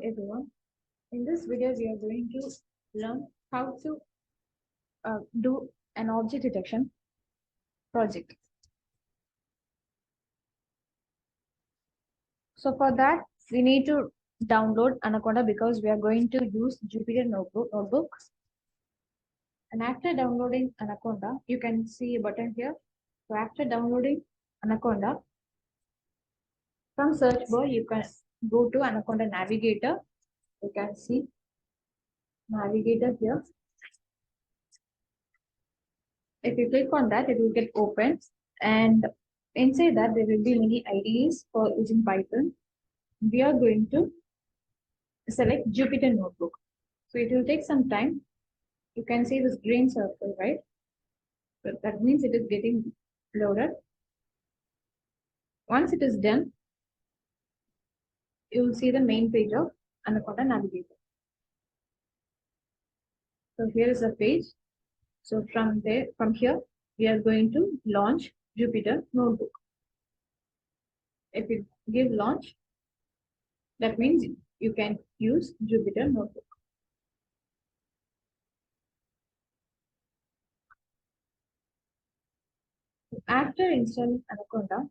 everyone. In this video, we are going to learn how to do an object detection project. So for that, we need to download Anaconda because we are going to use Jupyter Notebook. And after downloading Anaconda, you can see a button here. So after downloading Anaconda, from search bar, you can go to Anaconda Navigator. You can see Navigator here. If you click on that, it will get open, and inside that there will be many IDEs for using Python. We are going to select Jupyter Notebook. So it will take some time. You can see this green circle, right? So that means it is getting loaded. Once it is done, you will see the main page of Anaconda Navigator. So here is the page. So from here, we are going to launch Jupyter Notebook. If you give launch, that means you can use Jupyter Notebook. After installing Anaconda,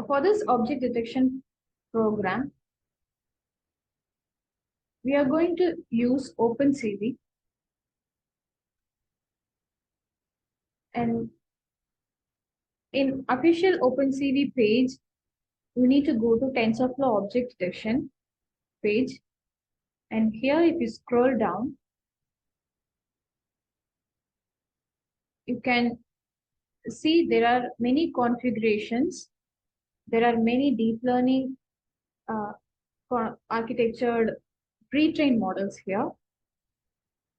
for this object detection program, we are going to use OpenCV, and in official OpenCV page, we need to go to TensorFlow object detection page, and here if you scroll down, you can see there are many configurations. There are many deep learning architectured pre-trained models here.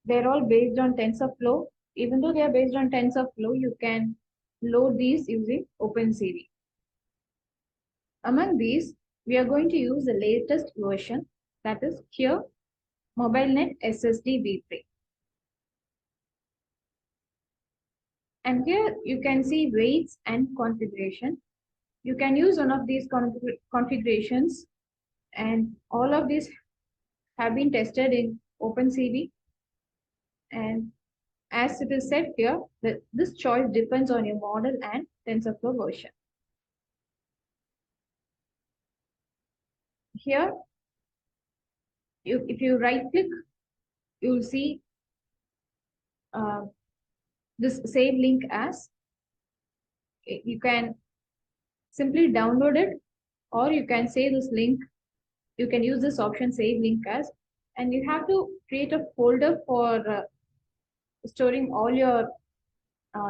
They're all based on TensorFlow. Even though they are based on TensorFlow, you can load these using OpenCV. Among these, we are going to use the latest version, that is here, MobileNet SSD v3. And here you can see weights and configuration. You can use one of these configurations, and all of these have been tested in OpenCV. And as it is said here, that this choice depends on your model and TensorFlow version. Here, if you right click, you will see this save link as. You can simply download it, or you can say this link. You can use this option save link as, and you have to create a folder for storing all your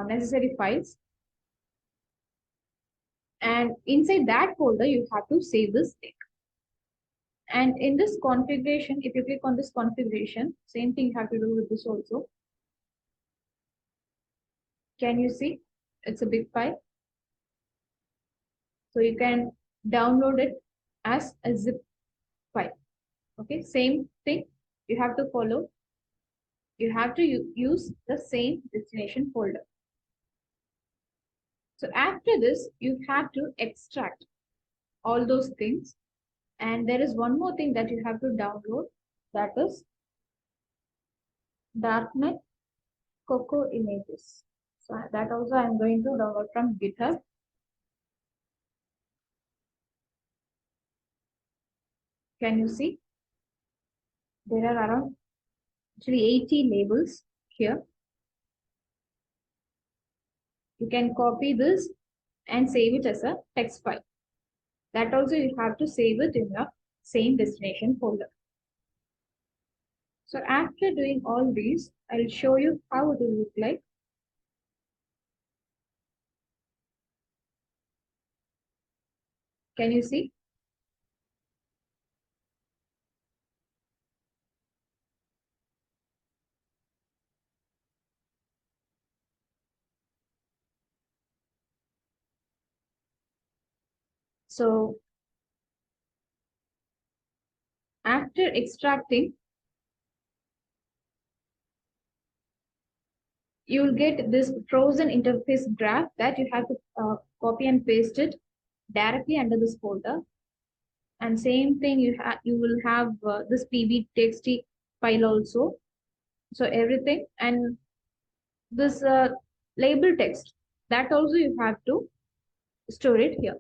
necessary files. And inside that folder, you have to save this link. And in this configuration, if you click on this configuration, same thing you have to do with this also. Can you see? It's a big file. So you can download it as a zip file. Okay, same thing you have to follow. You have to use the same destination folder. So after this, you have to extract all those things. And there is one more thing that you have to download, that is darknet cocoa images. So that also I'm going to download from GitHub. Can you see? There are around actually 80 labels here. You can copy this and save it as a text file. That also you have to save it in your same destination folder. So after doing all these, I'll show you how it will look like. Can you see? So after extracting, you will get this frozen interface graph that you have to copy and paste it directly under this folder. And same thing, you will have this pb.txt file also. So everything, and this label text, that also you have to store it here,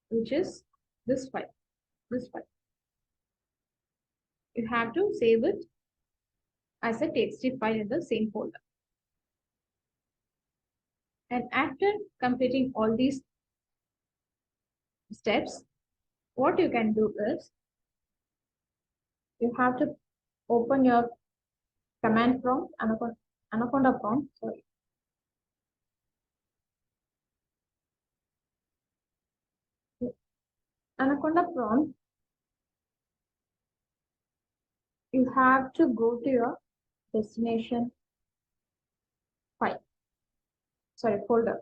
which is this file. This file, you have to save it as a txt file in the same folder. And after completing all these steps, what you can do is you have to open your command prompt, anaconda prompt, sorry. Anaconda prompt, you have to go to your destination file, sorry, folder.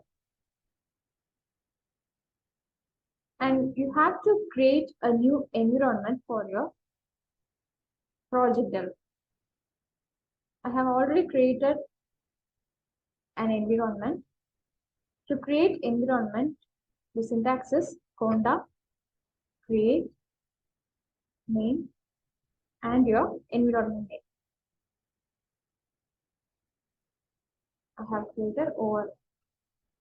And you have to create a new environment for your project development. I have already created an environment. To create environment, the syntax is conda create name and your environment name. I have created over.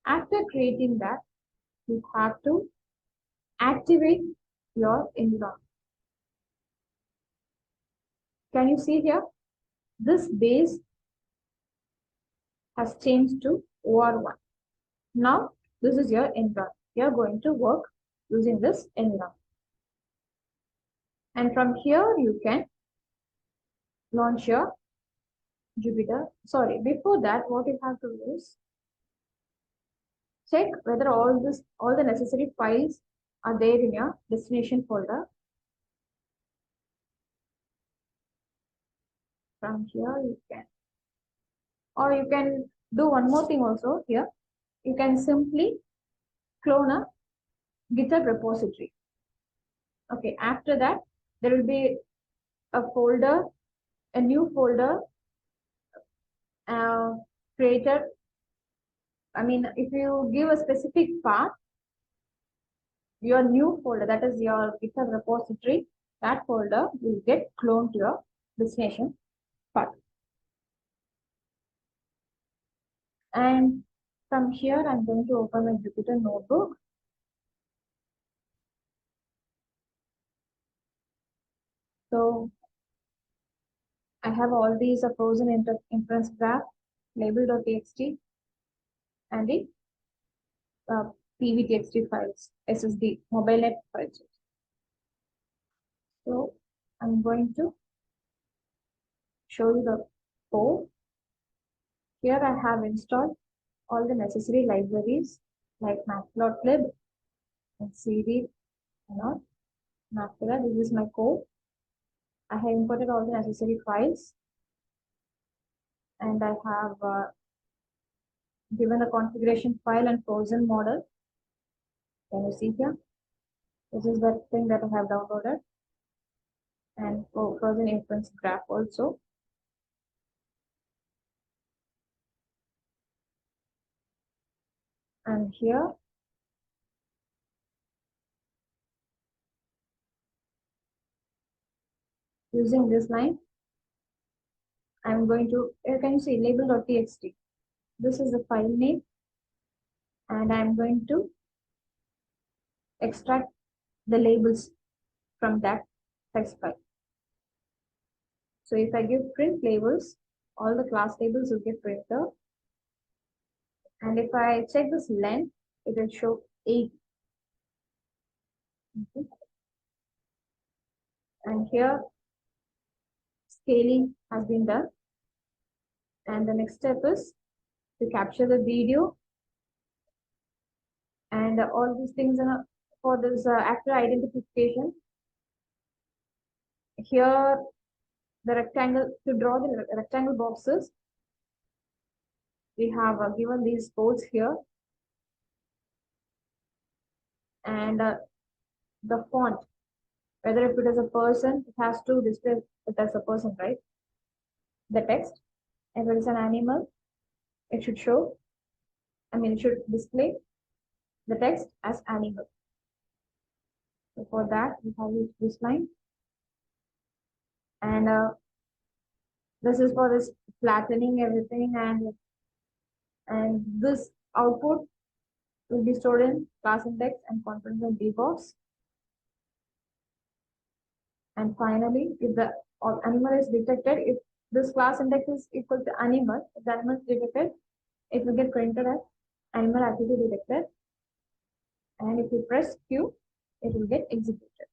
After creating that, you have to activate your environment. Can you see here? This base has changed to OR1. Now, this is your environment. You are going to work using this environment. And from here, you can launch your Jupyter. Sorry, before that, what you have to do is check whether all the necessary files are there in your destination folder. From here, you can, or you can do one more thing also here. You can simply clone a GitHub repository. Okay, after that, there will be a folder, a new folder created. I mean, if you give a specific path, your new folder, that is your GitHub repository, that folder will get cloned to your destination path. And from here, I'm going to open my Jupyter notebook. So I have all these frozen inference graph, label.txt, and the pv.txt files, SSD, mobile net files. So I'm going to show you the code. Here I have installed all the necessary libraries like matplotlib and cd and all. And after that, this is my code. I have imported all the necessary files, and I have given a configuration file and frozen model. Can you see here? This is the thing that I have downloaded, and frozen inference graph also. And here, using this line, I'm going to, you can see label.txt. This is the file name, and I'm going to extract the labels from that text file. So if I give print labels, all the class labels will get printed. And if I check this length, it will show 8. Okay. And here, scaling has been done. And the next step is to capture the video. And all these things for this actor identification. Here, the rectangle, to draw the rectangle boxes, we have given these codes here. And the font, whether if it is a person, it has to display it as a person, right? The text. If it is an animal, it should show, it should display the text as animal. So for that, we have this line, and this is for this flattening everything, and this output will be stored in class index and conference defaults. And finally, if the animal is detected, if this class index is equal to animal, if the animal is detected, it will get printed as animal activity detected. And if you press Q, it will get executed.